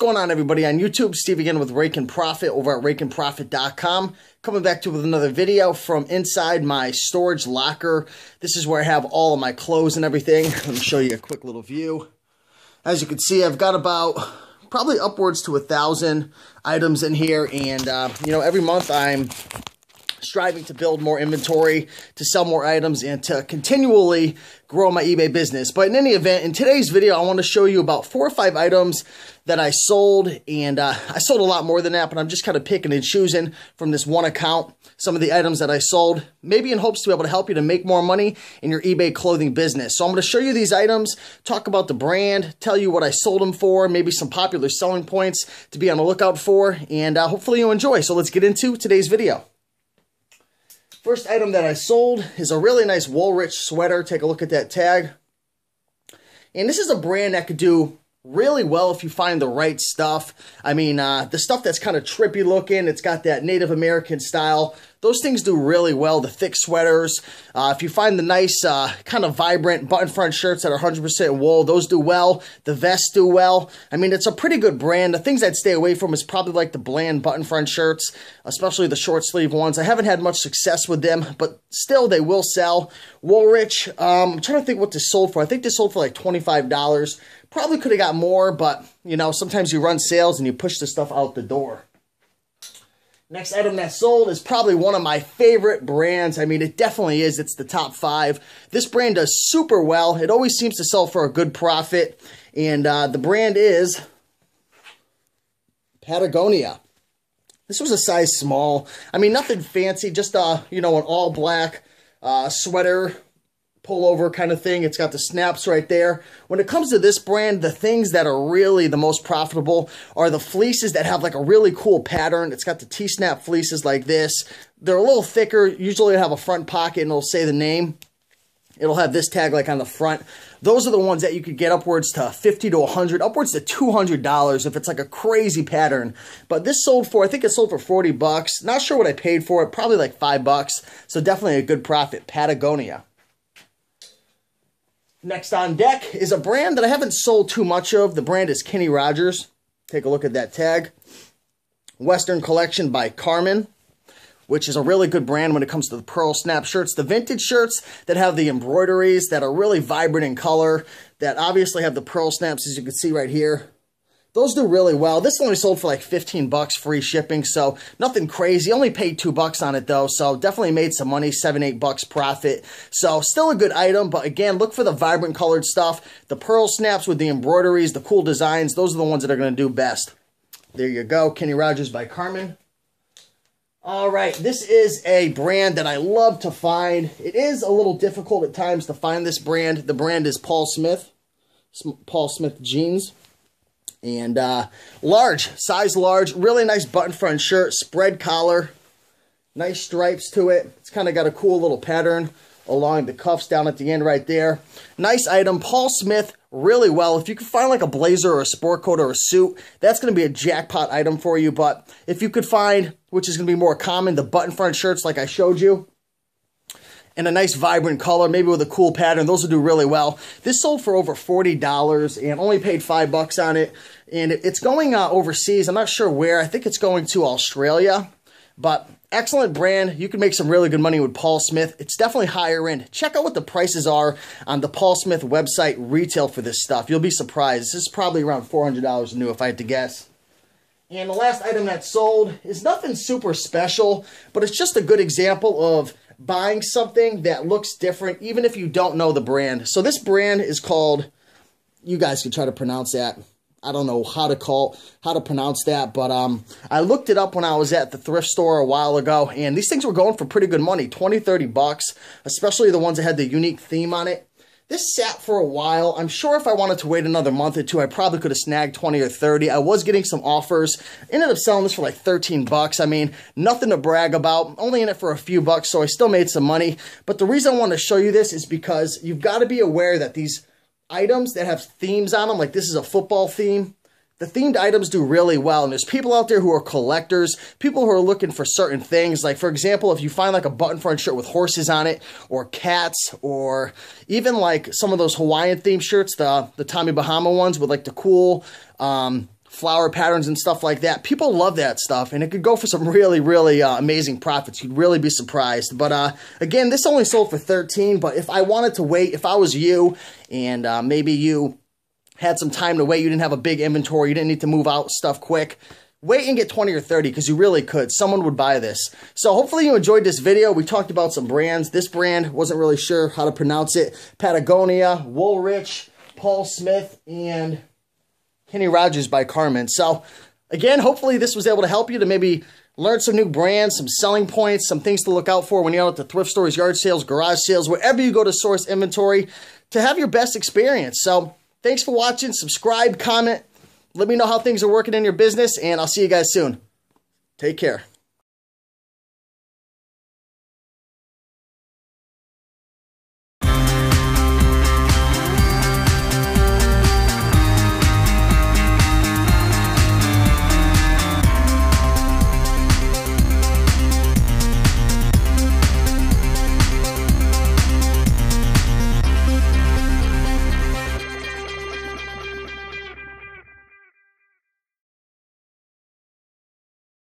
going on, everybody? On YouTube, Steve again with Raiken Profit over at RaikenProfit.com. Coming back to you with another video from inside my storage locker. This is where I have all of my clothes and everything. Let me show you a quick little view. As you can see, I've got about probably upwards to 1,000 items in here. And, every month I'm striving to build more inventory, to sell more items, and to continually grow my eBay business. But in any event, in today's video, I want to show you about 4 or 5 items that I sold, and I sold a lot more than that, but I'm just kind of picking and choosing from this one account some of the items that I sold, maybe in hopes to be able to help you to make more money in your eBay clothing business. So I'm going to show you these items, talk about the brand, tell you what I sold them for, maybe some popular selling points to be on the lookout for, and hopefully you enjoy. So let's get into today's video. First item that I sold is a really nice Woolrich sweater. Take a look at that tag. And this is a brand that could do really well if you find the right stuff. I mean, the stuff that's kind of trippy looking, it's got that Native American style. Those things do really well, the thick sweaters. If you find the nice, kind of vibrant button front shirts that are 100% wool, those do well. The vests do well. I mean, it's a pretty good brand. The things I'd stay away from is probably like the bland button front shirts, especially the short sleeve ones. I haven't had much success with them, but still they will sell. Woolrich, I'm trying to think what this sold for. I think this sold for like $25. Probably could have got more, but, sometimes you run sales and you push the stuff out the door. Next item that sold is probably one of my favorite brands. I mean, it definitely is. It's the top 5. This brand does super well. It always seems to sell for a good profit. And the brand is Patagonia. This was a size small. I mean, nothing fancy. Just, an all black sweater, pullover kind of thing. It's got the snaps right there. When it comes to this brand, the things that are really the most profitable are the fleeces that have like a really cool pattern. It's got the T-snap fleeces like this. They're a little thicker. Usually they have a front pocket and it'll say the name. It'll have this tag like on the front. Those are the ones that you could get upwards to $50 to $100, upwards to $200 if it's like a crazy pattern. But this sold for, I think it sold for 40 bucks. Not sure what I paid for it, probably like $5. So definitely a good profit, Patagonia. Next on deck is a brand that I haven't sold too much of. The brand is Kenny Rogers. Take a look at that tag. Western Collection by Carmen, which is a really good brand when it comes to the pearl snap shirts. The vintage shirts that have the embroideries that are really vibrant in color, that obviously have the pearl snaps, as you can see right here. Those do really well. This only sold for like 15 bucks free shipping, so nothing crazy. Only paid $2 on it though, so definitely made some money, 7-8 bucks profit. So still a good item, but again, look for the vibrant colored stuff. The pearl snaps with the embroideries, the cool designs, those are the ones that are going to do best. There you go, Kenny Rogers by Carmen. All right, this is a brand that I love to find. It is a little difficult at times to find this brand. The brand is Paul Smith jeans. And large, size large, really nice button front shirt, spread collar, nice stripes to it. It's kind of got a cool little pattern along the cuffs down at the end right there. Nice item. Paul Smith, really well. If you can find like a blazer or a sport coat or a suit, that's going to be a jackpot item for you. But if you could find, which is going to be more common, the button front shirts like I showed you, and a nice vibrant color, maybe with a cool pattern, those will do really well. This sold for over $40 and only paid $5 on it. And it's going overseas. I'm not sure where. I think it's going to Australia. But excellent brand. You can make some really good money with Paul Smith. It's definitely higher end. Check out what the prices are on the Paul Smith website retail for this stuff. You'll be surprised. This is probably around $400 new if I had to guess. And the last item that sold is nothing super special, but it's just a good example of buying something that looks different, even if you don't know the brand. So this brand is called, you guys can try to pronounce that. I don't know how to pronounce that, but I looked it up when I was at the thrift store a while ago, and these things were going for pretty good money, 20, 30 bucks, especially the ones that had the unique theme on it. This sat for a while. I'm sure if I wanted to wait another month or two, I probably could have snagged 20 or 30. I was getting some offers. Ended up selling this for like 13 bucks. I mean, nothing to brag about. Only in it for a few bucks, so I still made some money. But the reason I want to show you this is because you've got to be aware that these items that have themes on them, like this is a football theme, the themed items do really well, and there's people out there who are collectors, people who are looking for certain things. Like, for example, if you find like a button front shirt with horses on it, or cats, or even like some of those Hawaiian themed shirts, the Tommy Bahama ones with like the cool flower patterns and stuff like that. People love that stuff, and it could go for some really, really amazing profits. You'd really be surprised. But again, this only sold for $13, but if I wanted to wait, if I was you, and maybe you had some time to wait, you didn't have a big inventory, you didn't need to move out stuff quick, wait and get 20 or 30 because you really could. Someone would buy this. So hopefully you enjoyed this video. We talked about some brands. This brand, wasn't really sure how to pronounce it. Patagonia, Woolrich, Paul Smith, and Kenny Rogers by Carmen. So again, hopefully this was able to help you to maybe learn some new brands, some selling points, some things to look out for when you're out at the thrift stores, yard sales, garage sales, wherever you go to source inventory to have your best experience. So thanks for watching. Subscribe, comment. Let me know how things are working in your business, and I'll see you guys soon. Take care.